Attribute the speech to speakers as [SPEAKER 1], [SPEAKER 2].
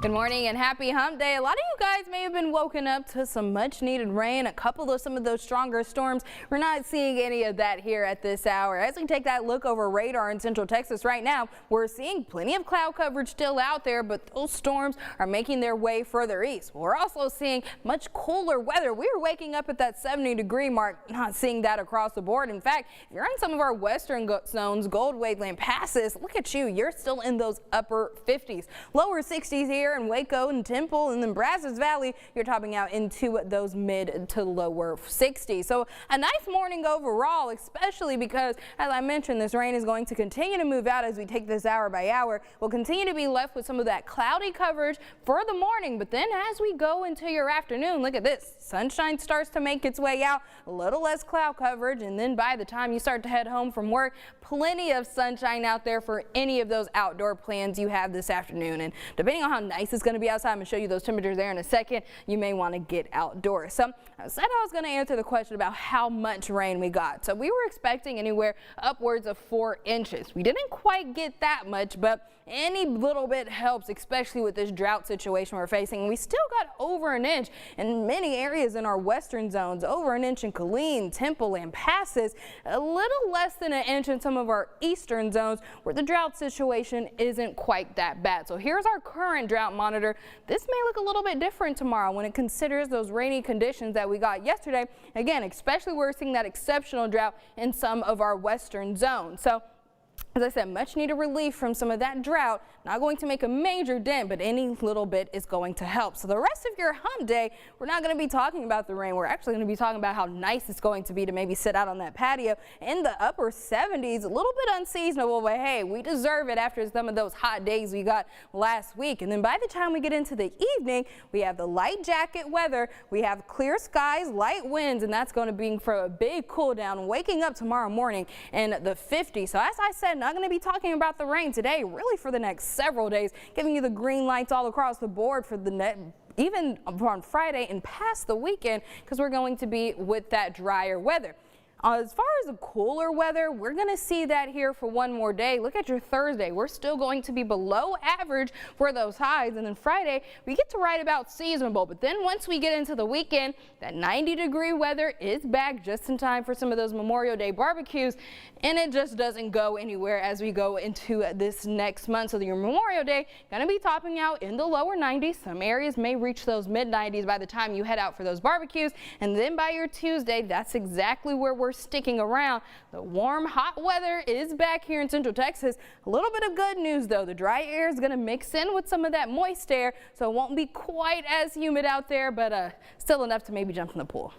[SPEAKER 1] Good morning and happy hump day. A lot of you guys may have been woken up to some much needed rain, a couple of some of those stronger storms. We're not seeing any of that here at this hour. As we take that look over radar in central Texas right now, we're seeing plenty of cloud coverage still out there, but those storms are making their way further east. We're also seeing much cooler weather. We were waking up at that 70-degree mark, not seeing that across the board. In fact, if you're in some of our western zones, Gold Wasteland passes, look at you, you're still in those upper 50s. Lower 60s here in Waco and Temple, and then Brazos Valley, you're topping out into those mid to lower 60s. So a nice morning overall, especially because, as I mentioned, this rain is going to continue to move out as we take this hour by hour. We'll continue to be left with some of that cloudy coverage for the morning, but then as we go into your afternoon, look at this. Sunshine starts to make its way out, a little less cloud coverage, and then by the time you start to head home from work, plenty of sunshine out there for any of those outdoor plans you have this afternoon. And depending on how nice it's going to be outside, I'm going to show you those temperatures there in a second. You may want to get outdoors. So I said I was going to answer the question about how much rain we got. So we were expecting anywhere upwards of 4 inches. We didn't quite get that much, but any little bit helps, especially with this drought situation we're facing. We still got over an inch in many areas in our western zones, over an inch in Killeen, Temple, and Passes, a little less than an inch in some of our eastern zones where the drought situation isn't quite that bad. So here's our current drought monitor. This may look a little bit different tomorrow when it considers those rainy conditions that we got yesterday. Again, especially we're seeing that exceptional drought in some of our western zones. So as I said, much needed relief from some of that drought. Not going to make a major dent, but any little bit is going to help. So the rest of your hump day, we're not going to be talking about the rain. We're actually going to be talking about how nice it's going to be to maybe sit out on that patio in the upper 70s. A little bit unseasonable, but hey, we deserve it after some of those hot days we got last week. And then by the time we get into the evening, we have the light jacket weather. We have clear skies, light winds, and that's going to be for a big cool down, waking up tomorrow morning in the 50s. So as I said, not going to be talking about the rain today, really for the next several days, giving you the green lights all across the board for the even on Friday and past the weekend, because we're going to be with that drier weather. As far as the cooler weather, we're going to see that here for one more day. Look at your Thursday. We're still going to be below average for those highs. And then Friday, we get to right about seasonable. But then once we get into the weekend, that 90-degree weather is back just in time for some of those Memorial Day barbecues. And it just doesn't go anywhere as we go into this next month. So your Memorial Day going to be topping out in the lower 90s. Some areas may reach those mid-90s by the time you head out for those barbecues. And then by your Tuesday, that's exactly where we're sticking around. The warm, hot weather is back here in central Texas. A little bit of good news though, the dry air is going to mix in with some of that moist air, so it won't be quite as humid out there, but still enough to maybe jump in the pool.